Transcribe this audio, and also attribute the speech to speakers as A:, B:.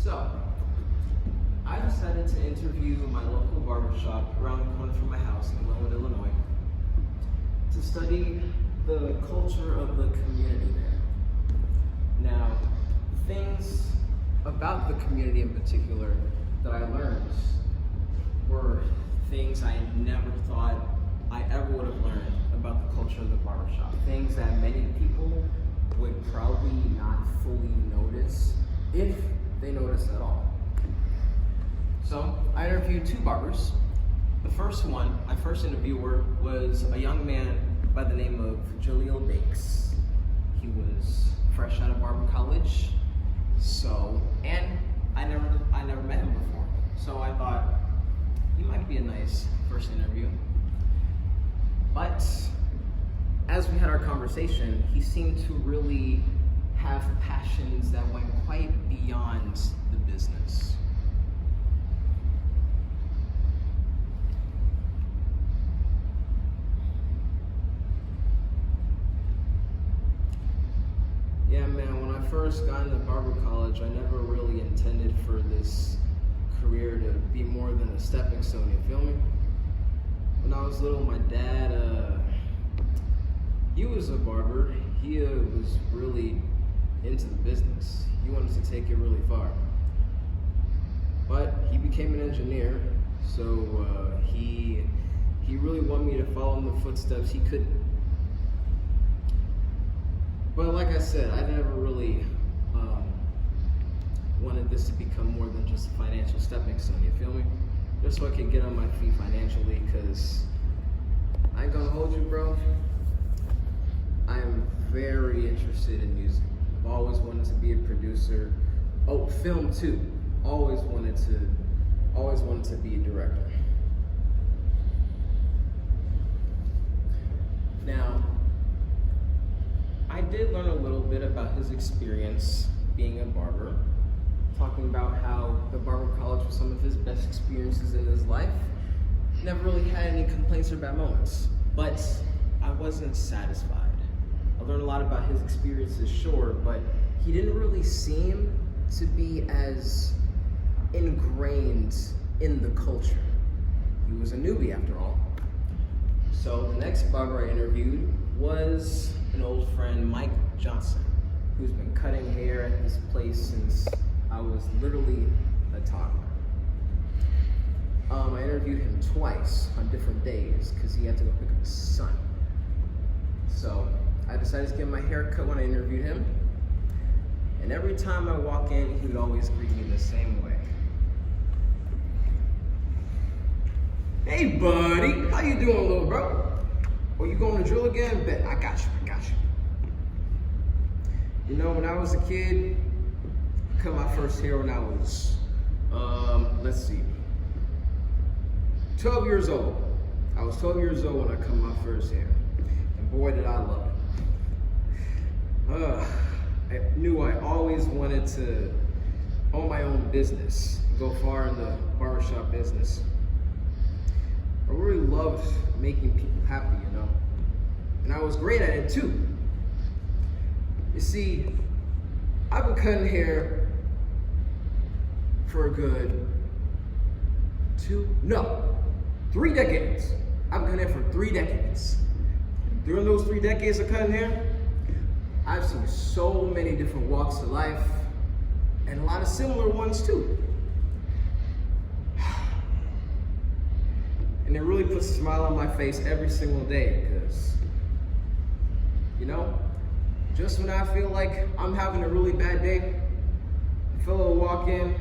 A: So, I decided to interview my local barbershop around the corner from my house in Glenwood, Illinois, to study the culture of the community there. Now, things about the community in particular that I learned were things I never thought I ever would have learned about the culture of the barbershop. Things that many people would probably not fully notice, if they notice at all. So I interviewed two barbers. The first one, my first interviewer, was a young man by the name of Jaleel Bakes. He was fresh out of barber college, and I never met him before. So I thought he might be a nice first interview. But as we had our conversation, he seemed to really have passions that went quite beyond the business. Yeah, man, when I first got into barber college, I never really intended for this career to be more than a stepping stone, you feel me? When I was little, my dad, he was a barber. He was really into the business. He wanted to take it really far. But he became an engineer, so he really wanted me to follow in the footsteps he couldn't. But like I said, I never really wanted this to become more than just a financial stepping stone, you feel me? Just so I could get on my feet financially, because I ain't gonna hold you, bro. I am very interested in music. I've always wanted to be a producer. Oh, film too. Always wanted to be a director. Now, I did learn a little bit about his experience being a barber, talking about how the barber college was some of his best experiences in his life. Never really had any complaints or bad moments, but I wasn't satisfied. I learned a lot about his experiences, sure, but he didn't really seem to be as ingrained in the culture. He was a newbie after all. So the next barber I interviewed was an old friend, Mike Johnson, who's been cutting hair at this place since I was literally a toddler. I interviewed him twice on different days because he had to go pick up his son. So I decided to get my hair cut when I interviewed him. And every time I walk in, he would always greet me the same way. Hey buddy, how you doing, little bro? Oh, you going to drill again? Bet, I got you. You know, when I was a kid, I cut my first hair when I was, 12 years old. I was 12 years old when I cut my first hair. And boy, did I love it. I knew I always wanted to own my own business, go far in the barbershop business. I really loved making people happy, you know? And I was great at it too. You see, I've been cutting hair for a good 3 decades. I've been cutting hair for 3 decades. During those 3 decades of cutting hair, I've seen so many different walks of life, and a lot of similar ones too. And it really puts a smile on my face every single day, because, you know, just when I feel like I'm having a really bad day, a fellow will walk in,